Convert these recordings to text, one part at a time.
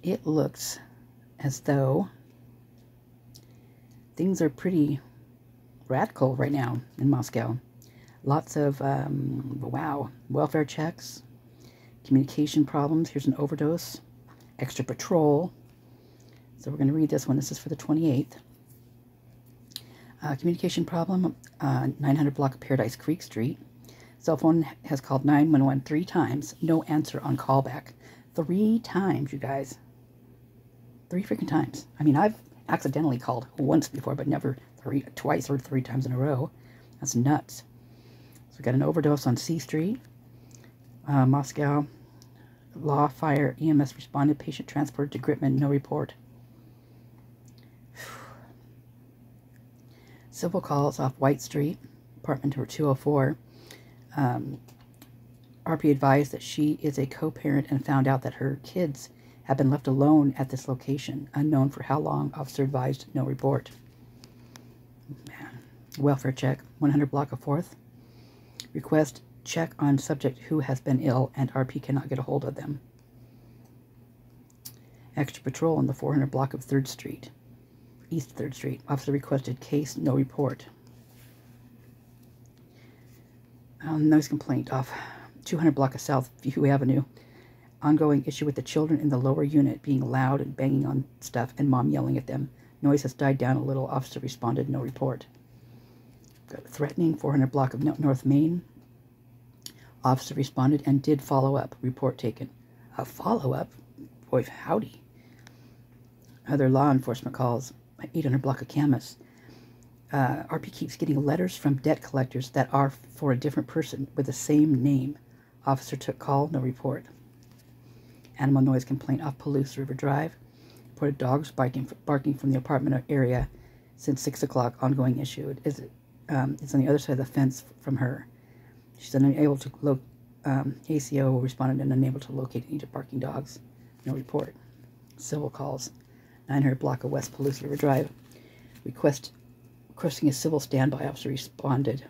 it looks as though things are pretty radical right now in Moscow. Lots of, wow, welfare checks, communication problems. Here's an overdose, extra patrol. So we're going to read this one. This is for the 28th. Communication problem, 900 block of Paradise Creek Street. Cell phone has called 911 3 times. No answer on callback. 3 times, you guys. 3 freaking times. I mean, I've accidentally called once before, but never twice or 3 times in a row. That's nuts. So we got an overdose on C Street. Moscow. Law, fire, EMS responded. Patient transported to Gritman. No report. Civil calls off White Street, apartment number 204. RP advised that she is a co-parent and found out that her kids have been left alone at this location. Unknown for how long. Officer advised no report. Man. Welfare check, 100 block of 4th. Request check on subject who has been ill and RP cannot get a hold of them. Extra patrol on the 400 block of 3rd Street. East 3rd Street. Officer requested case, no report. Noise complaint off 200 block of South View Avenue. Ongoing issue with the children in the lower unit being loud and banging on stuff and mom yelling at them. Noise has died down a little. Officer responded, no report. Got threatening, 400 block of North Main. Officer responded and did follow up. Report taken. A follow-up? Boy, howdy. Other law enforcement calls. 800 block of Camas. RP keeps getting letters from debt collectors that are for a different person with the same name. Officer took call, no report. Animal noise complaint off Palouse River Drive. Reported dogs barking from the apartment area since 6 o'clock. Ongoing issue. It's on the other side of the fence from her. She's unable to ACO responded and unable to locate any barking dogs. No report. Civil calls. 900 block of West Palouse River Drive. Requesting a civil standby. Officer responded.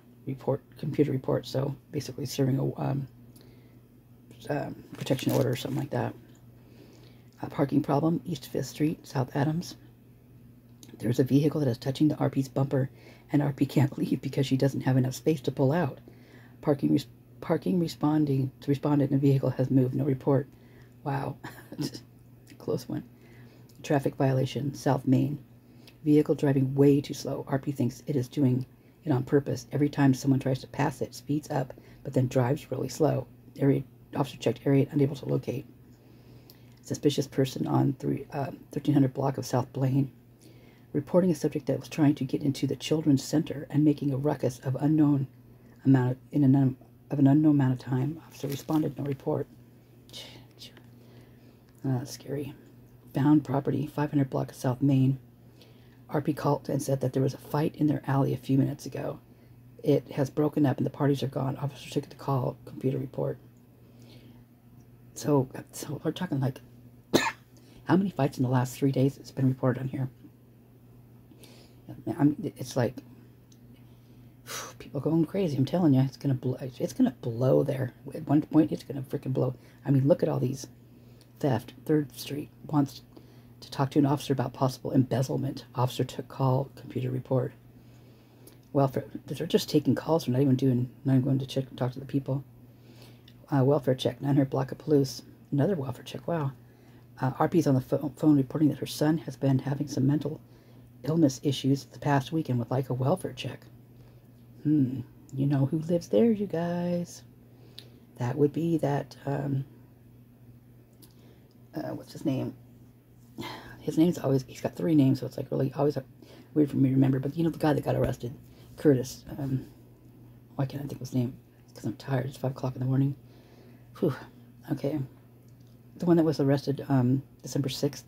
Computer report. So basically serving a protection order or something like that. Parking problem. East 5th Street, South Adams. There's a vehicle that is touching the RP's bumper, and RP can't leave because she doesn't have enough space to pull out. Parking responded, and the vehicle has moved. No report. Wow. Close one. Traffic violation, South Main. Vehicle driving way too slow. RP thinks it is doing it on purpose. Every time someone tries to pass it, speeds up, but then drives really slow. Officer checked area, unable to locate. Suspicious person on 1300 block of South Blaine. Reporting a subject that was trying to get into the children's center and making a ruckus of an unknown amount of time. Officer responded, no report. Scary. Found property, 500 block of South Main. RP called and said that there was a fight in their alley a few minutes ago. It has broken up and the parties are gone. Officer took the call. Computer report. So we're talking like how many fights in the last 3 days it's been reported on here? It's like people going crazy. I'm telling you, it's gonna blow there. At one point, it's gonna freaking blow. I mean, look at all these theft. 3rd Street wants to talk to an officer about possible embezzlement. Officer took call. Computer report. Welfare. They're just taking calls. They're not even going to talk to the people. Welfare check. 900 block of Palouse. Another welfare check. Wow. RP's on the phone reporting that her son has been having some mental illness issues the past week and would like a welfare check. You know who lives there, you guys? That would be that, what's his name? His name's always, he's got 3 names, so it's like really always weird for me to remember. But you know the guy that got arrested, Curtis. Why can't I think of his name? Because I'm tired. It's 5 o'clock in the morning. Whew. Okay. The one that was arrested December 6th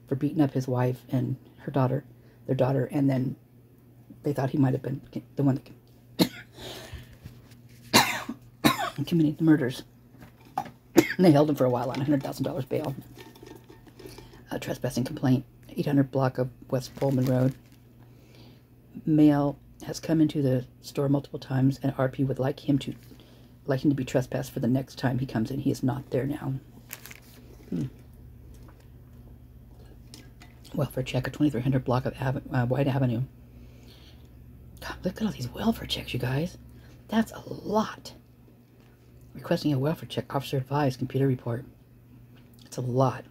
for beating up his wife and their daughter, and then they thought he might have been the one that committed the murders. And they held him for a while on $100,000 bail. A trespassing complaint, 800 block of West Pullman Road. Male has come into the store multiple times, and RP would like him to be trespassed for the next time he comes in. He is not there now. Welfare check, a 2300 block of White Avenue. God, look at all these welfare checks, you guys. That's a lot. Requesting a welfare check, officer advised, computer report. It's a lot.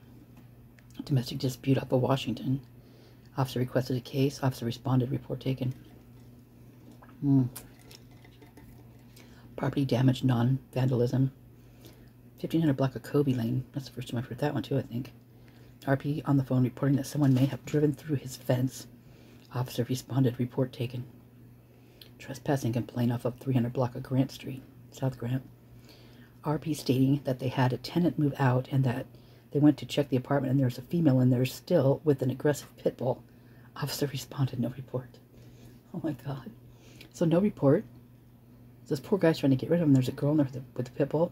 Domestic dispute off of Washington. Officer requested a case. Officer responded, report taken. Property damage, non-vandalism. 1500 block of Kobe Lane. That's the first time I've heard that one too, I think. RP on the phone reporting that someone may have driven through his fence. Officer responded, report taken. Trespassing complaint off of 300 block of Grant Street, South Grant. RP stating that they had a tenant move out and that they went to check the apartment and there's a female in there still with an aggressive pit bull. Officer responded, no report. Oh my God. So no report. So this poor guy's trying to get rid of him. There's a girl in there with the pit bull.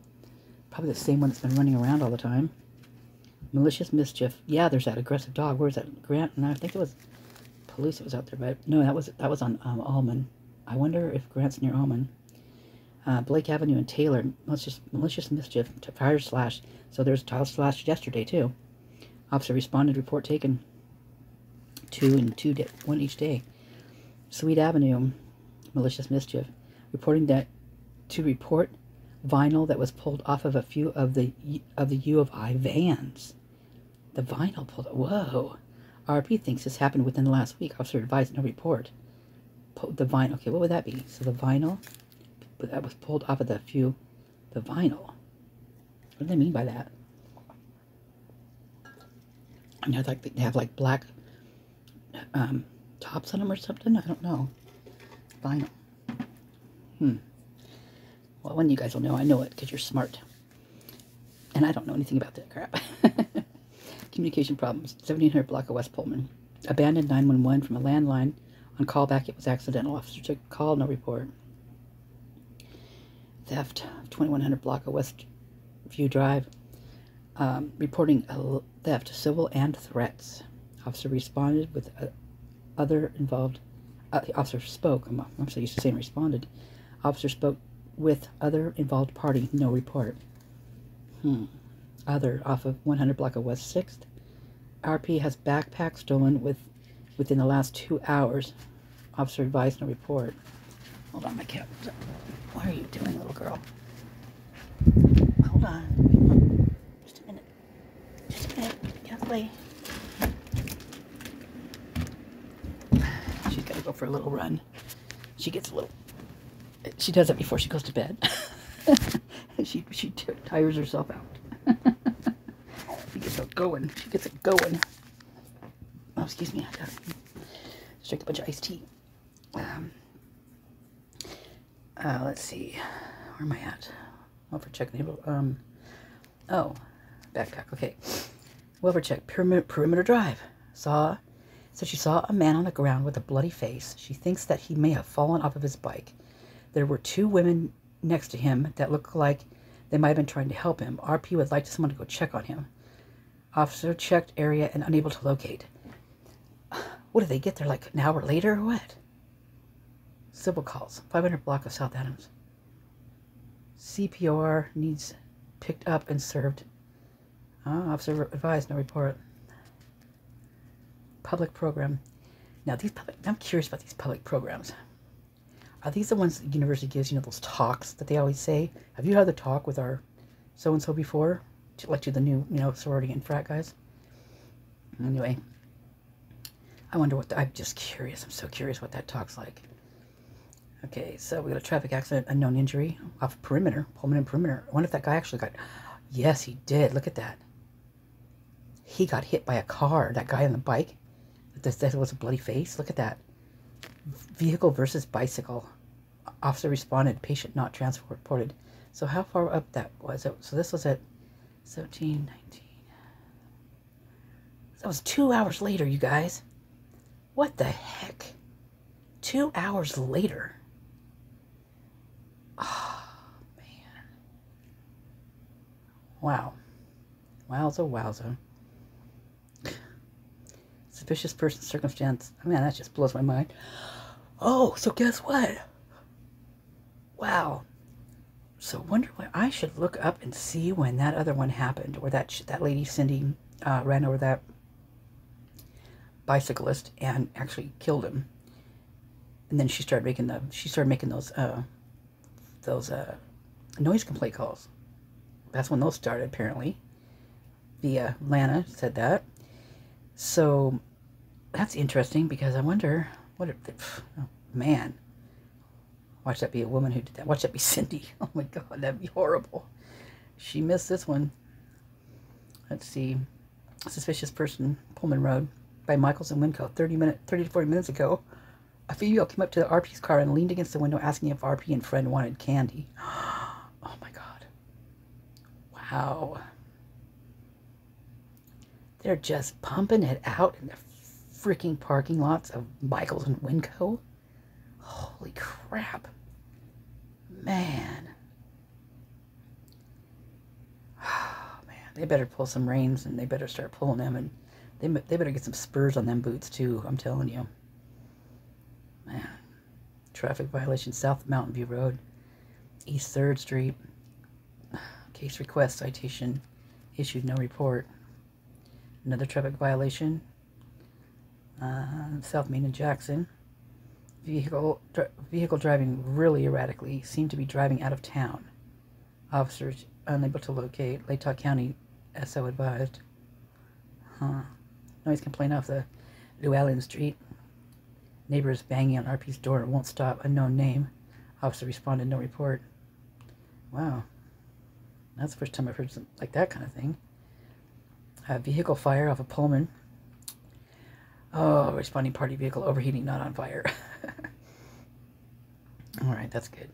Probably the same one that's been running around all the time. Malicious mischief. Yeah, there's that aggressive dog. Where's that? Grant? And I think it was police that was out there, but no, that was on Alman. I wonder if Grant's near Alman. Blake Avenue and Taylor. Malicious mischief. Fire slash. So there's a tile slash yesterday too. Officer responded. Report taken. 2 and 2 1 each day. Sweet Avenue. Malicious mischief. Reporting that to report vinyl that was pulled off of a few of the U of I vans. The vinyl pulled. Whoa. RP thinks this happened within the last week. Officer advised no report. The vinyl. Okay, what would that be? So the vinyl, but that was pulled off of the vinyl. What do they mean by that? I mean, like they have like black tops on them or something. I don't know. Vinyl. Well, one of you guys will know. I know it because you're smart. And I don't know anything about that crap. Communication problems. 1700 block of West Pullman. Abandoned 911 from a landline. On callback, it was accidental. Officer took call, no report. Theft. 2100 block of West View Drive. Reporting a theft, civil and threats. Officer responded with other involved. Officer spoke. I'm so used to saying responded. Officer spoke with other involved party. No report. Other off of 100 block of West 6th. RP has backpack stolen within the last 2 hours. Officer advised no report. Hold on, my cat. What are you doing, little girl? Hold on. Just a minute. Just a minute. Get away. She's got to go for a little run. She gets a little... She does that before she goes to bed. she tires herself out. She gets it going. She gets it going. Oh, excuse me. I gotta drink a bunch of iced tea. Let's see. Where am I at? Welfare check. Oh, backpack. Okay. Welfare check. Perimeter Drive. So she saw a man on the ground with a bloody face. She thinks that he may have fallen off of his bike. There were 2 women next to him that looked like they might have been trying to help him. RP would like someone to go check on him. Officer checked area and unable to locate. What did they get there like an hour later or what? Civil calls. 500 block of South Adams. CPR needs picked up and served. Officer advised no report. Public program. Now I'm curious about these public programs. Are these the ones the university gives, you know, those talks that they always say? Have you had the talk with our so-and-so before? Like to the new, you know, sorority and frat guys? Anyway, I wonder I'm just curious. I'm so curious what that talk's like. Okay, so we got a traffic accident, unknown injury off perimeter, Pullman and perimeter. I wonder if that guy actually got... Yes, he did. Look at that. He got hit by a car. That guy on the bike. That was a bloody face. Look at that. Vehicle versus bicycle. Officer responded. Patient not transported. So how far up that was? So this was at 17, 19. That was 2 hours later, you guys. What the heck? 2 hours later. Oh, man. Wow. Wowza, wowza. Suspicious person circumstance. I mean, that just blows my mind. Oh, so guess what? Wow. So wonder what I should look up and see when that other one happened, or that lady Cindy ran over that bicyclist and actually killed him. And then she started making those noise complaint calls. That's when those started, apparently. Via Lana said that. So that's interesting, because I wonder what if, oh, man. Watch that be a woman who did that. Watch that be Cindy. Oh my God, that'd be horrible. She missed this one. Let's see. Suspicious person, Pullman Road, by Michaels and Winco. 30 to 40 minutes ago, a female came up to the RP's car and leaned against the window asking if RP and friend wanted candy. Oh my God. Wow. They're just pumping it out in the freaking parking lots of Michaels and Winco. Holy crap. Man. Oh, man. They better pull some reins, and they better start pulling them, and they better get some spurs on them boots too, I'm telling you. Man. Traffic violation south of Mountain View Road, East 3rd Street. Case request citation issued, no report. Another traffic violation. South Main and Jackson. Vehicle driving really erratically. Seemed to be driving out of town. Officers unable to locate. Latah County SO advised. Noise complaint off the Llewellyn Street. Neighbors banging on RP's door. Won't stop. Unknown name. Officer responded. No report. Wow. That's the first time I've heard something like that kind of thing. Vehicle fire off a Pullman. Oh, responding party vehicle overheating, not on fire. All right, that's good.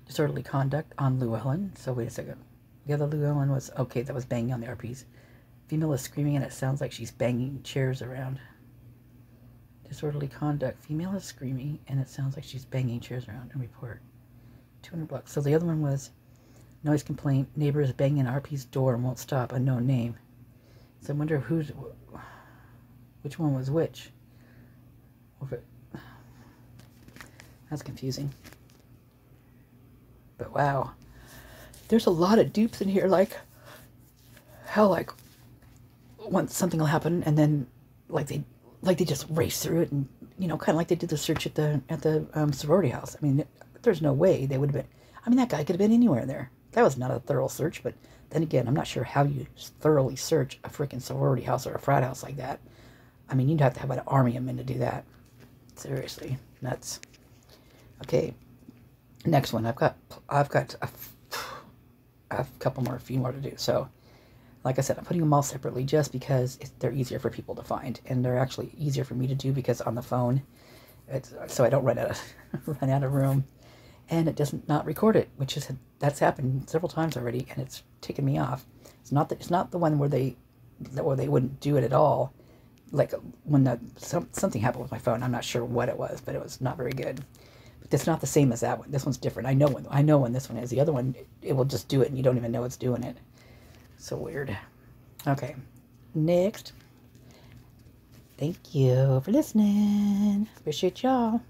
Disorderly conduct on Llewellyn. So wait a second. The other Llewellyn was, okay, that was banging on the RPs. Female is screaming and it sounds like she's banging chairs around. Disorderly conduct. Female is screaming and it sounds like she's banging chairs around. And report. $200. So the other one was noise complaint. Neighbor is banging RP's door and won't stop. Unknown name. So I wonder which one was which. That's confusing. But wow, there's a lot of dupes in here. Like, hell, like, once something will happen, and then like they just race through it, and you know, kind of like they did the search at the sorority house. I mean, there's no way they would have been. I mean, that guy could have been anywhere there. That was not a thorough search, but then again, I'm not sure how you thoroughly search a freaking sorority house or a frat house like that. I mean, you'd have to have an army of men to do that. Seriously, nuts. Okay, next one. I've got a few more to do. So, like I said, I'm putting them all separately just because they're easier for people to find, and they're actually easier for me to do because on the phone, so I don't run out of room, and it doesn't not record it, that's happened several times already, and it's taken me off. It's not the one where they wouldn't do it at all. Like when something happened with my phone, I'm not sure what it was, but it was not very good. But it's not the same as that one. This one's different. I know when this one is. The other one, it will just do it, and you don't even know it's doing it. So weird. Okay, next. Thank you for listening. Appreciate y'all.